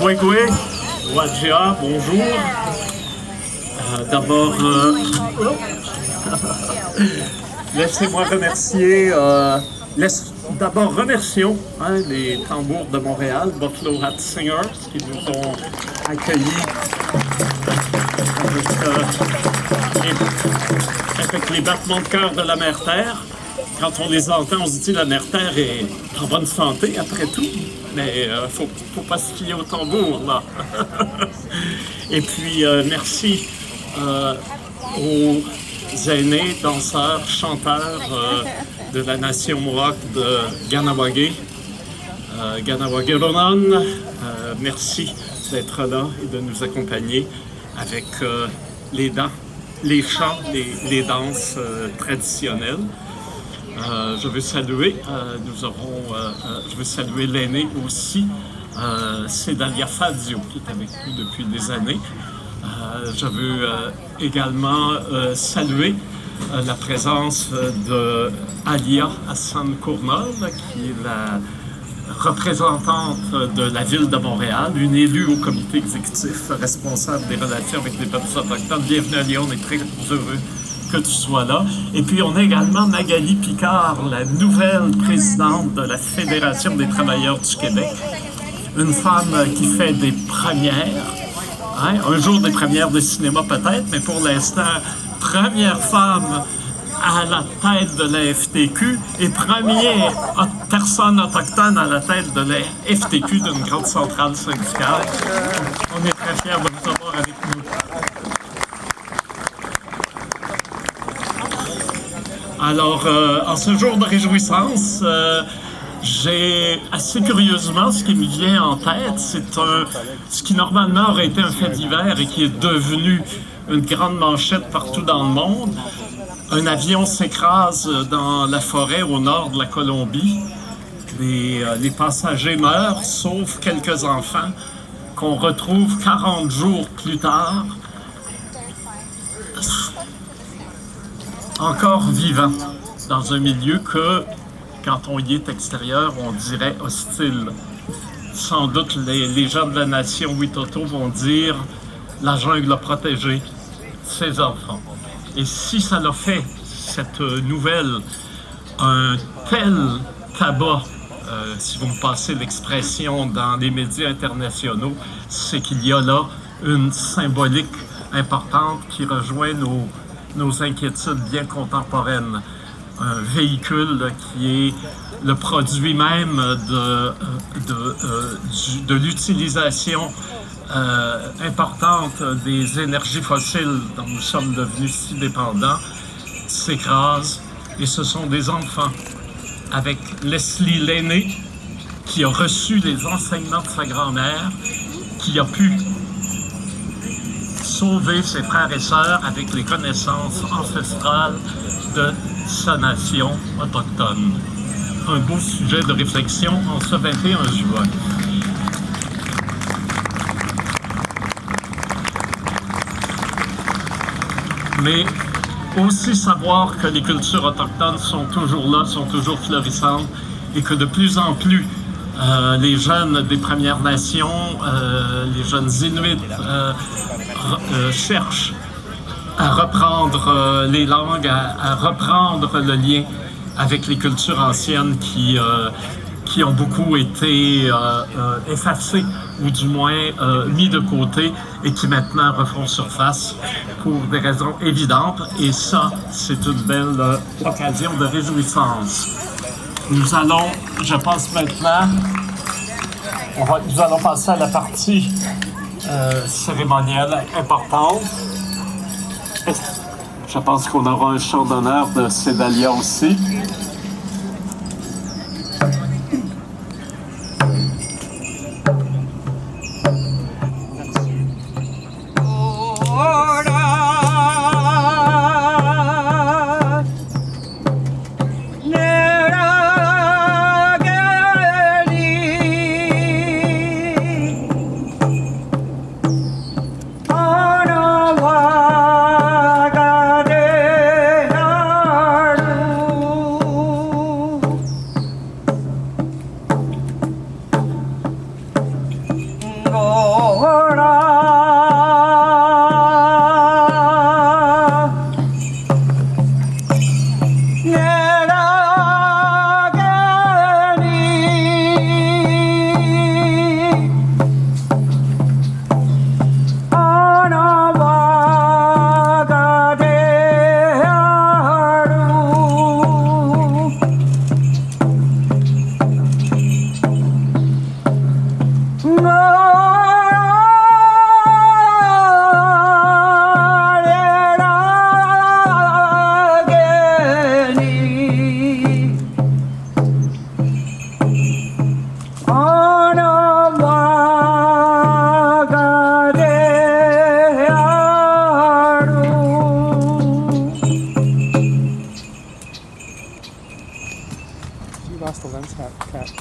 Wegwe, Wadja, bonjour. D'abord, laissez-moi remercier, remercions les tambours de Montréal, Buffalo Hat Singers, qui nous ont accueillis avec les battements de cœur de la Mère Terre. Quand on les entend, on se dit la Mère Terre est en bonne santé après tout. Mais faut pas se fier au tambour, là. Et puis, merci aux aînés, danseurs, chanteurs de la nation Mohawk de Kahnawake, Kahnawake Ronan. Merci d'être là et de nous accompagner avec les chants, les danses traditionnelles. Je veux saluer, je veux saluer l'aîné aussi, c'est Dalia Fazio qui est avec nous depuis des années. Je veux également saluer la présence de Alia Hassan Kournol, qui est la représentante de la ville de Montréal, une élue au comité exécutif responsable des relations avec les peuples autochtones. Bienvenue Alia, on est très heureux que tu sois là. Et puis, on a également Magali Picard, la nouvelle présidente de la Fédération des travailleurs du Québec. Une femme qui fait des premières. Hein? Un jour des premières de cinéma peut-être, mais pour l'instant, première femme à la tête de la FTQ et première personne autochtone à la tête de la FTQ, d'une grande centrale syndicale. On est très fiers de vous avoir avec nous. Alors, en ce jour de réjouissance, j'ai assez curieusement, ce qui me vient en tête, c'est ce qui normalement aurait été un fait divers et qui est devenu une grande manchette partout dans le monde. Un avion s'écrase dans la forêt au nord de la Colombie. Les passagers meurent, sauf quelques enfants qu'on retrouve 40 jours plus tard, encore vivants, dans un milieu que, quand on y est extérieur, on dirait hostile. Sans doute, les gens de la nation Witoto vont dire « la jungle a protégé ses enfants ». Et si ça l'a fait, cette nouvelle, un tel tabac, si vous me passez l'expression dans les médias internationaux, c'est qu'il y a là une symbolique importante qui rejoint nos inquiétudes bien contemporaines. Un véhicule qui est le produit même de l'utilisation importante des énergies fossiles dont nous sommes devenus si dépendants, s'écrase, et ce sont des enfants, avec Leslie l'aîné, qui a reçu les enseignements de sa grand-mère, qui a pu sauver ses frères et sœurs avec les connaissances ancestrales de sa nation autochtone. Un beau sujet de réflexion en ce 21 juin. Mais aussi savoir que les cultures autochtones sont toujours là, sont toujours florissantes et que de plus en plus les jeunes des Premières Nations, les jeunes Inuits cherchent à reprendre les langues, à reprendre le lien avec les cultures anciennes qui ont beaucoup été effacées ou du moins mis de côté et qui maintenant refont surface pour des raisons évidentes. Et ça, c'est une belle occasion de réjouissance. Nous allons, je pense maintenant, nous allons passer à la partie cérémonielle importante. Je pense qu'on aura un chant d'honneur de Cédalia aussi.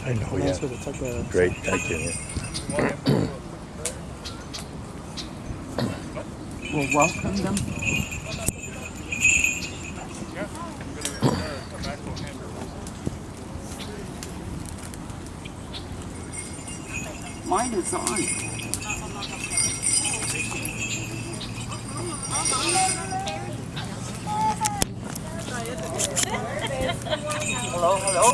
I know, yeah. Great, thank you. We'll welcome them. Mine is on. Hello, hello.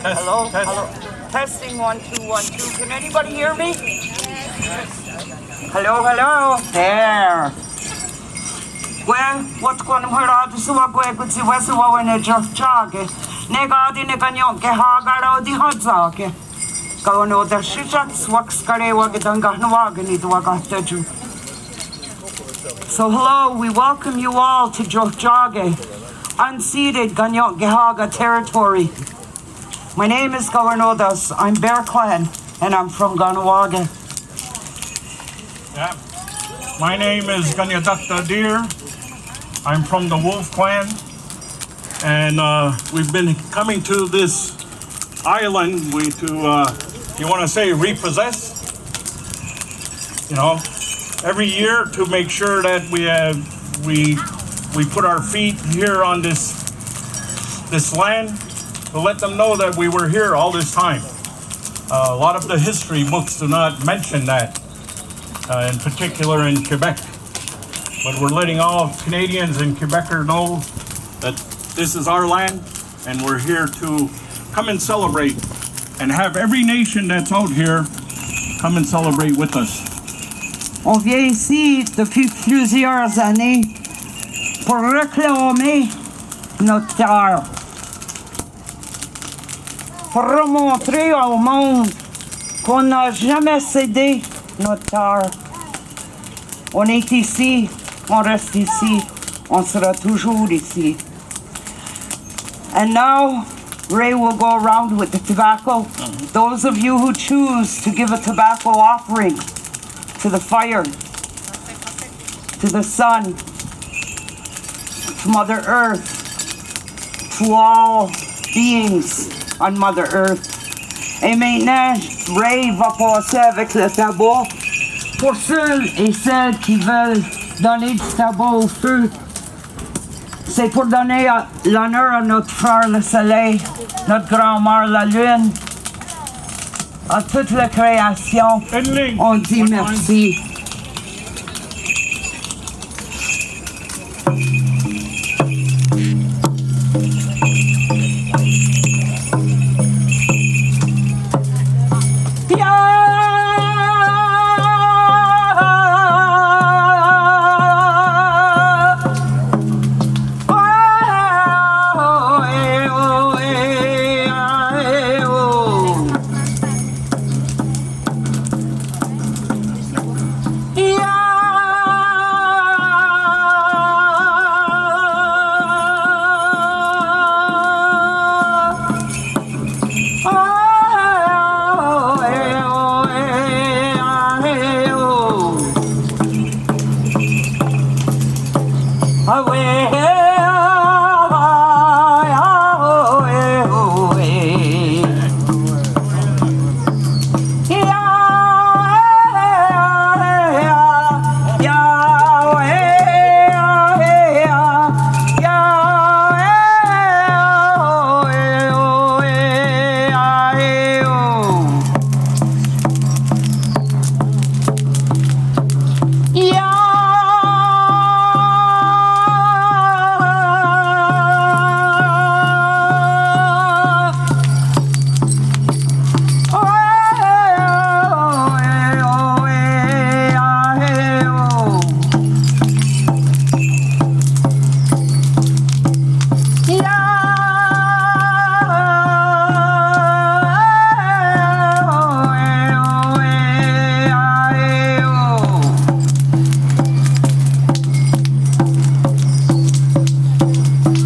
Hello, hello. Testing 1 2 1 2. Can anybody hear me? Hello, hello. There. Well, what's going on here? This is what we're going to see. What's going on? Just jogging. Nega di nega nyonke hagaro di hodzake. Going on the shishats wakskare wagadanga nwagani dwagataju. So hello, we welcome you all to Jogage, unceded Ganyot Gehaga territory. My name is Governodas. I'm Bear Clan, and I'm from Ganawaga. Yeah. My name is Ganyadakta Deer. I'm from the Wolf Clan, and we've been coming to this island you want to say repossess? You know, every year to make sure that we put our feet here on this land, to let them know that we were here all this time. A lot of the history books do not mention that, in particular in Quebec. But we're letting all Canadians and Quebecers know that this is our land, and we're here to come and celebrate, and have every nation that's out here come and celebrate with us. On vient ici depuis plusieurs années pour réclamer notre terre, pour remontrer au monde qu'on n'a jamais cédé notre terre. On est ici, on reste ici, on sera toujours ici. And now, Ray will go around with the tobacco. Those of you who choose to give a tobacco offering to the fire, to the sun, to Mother Earth, to all beings on Mother Earth. Et maintenant, Ray va passer avec le tabac. Pour ceux et celles qui veulent donner du tabac au feu, C'est pour donner l'honneur à notre frère le soleil, notre grand-mère la lune, à toute la création. On dit merci.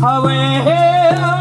Away.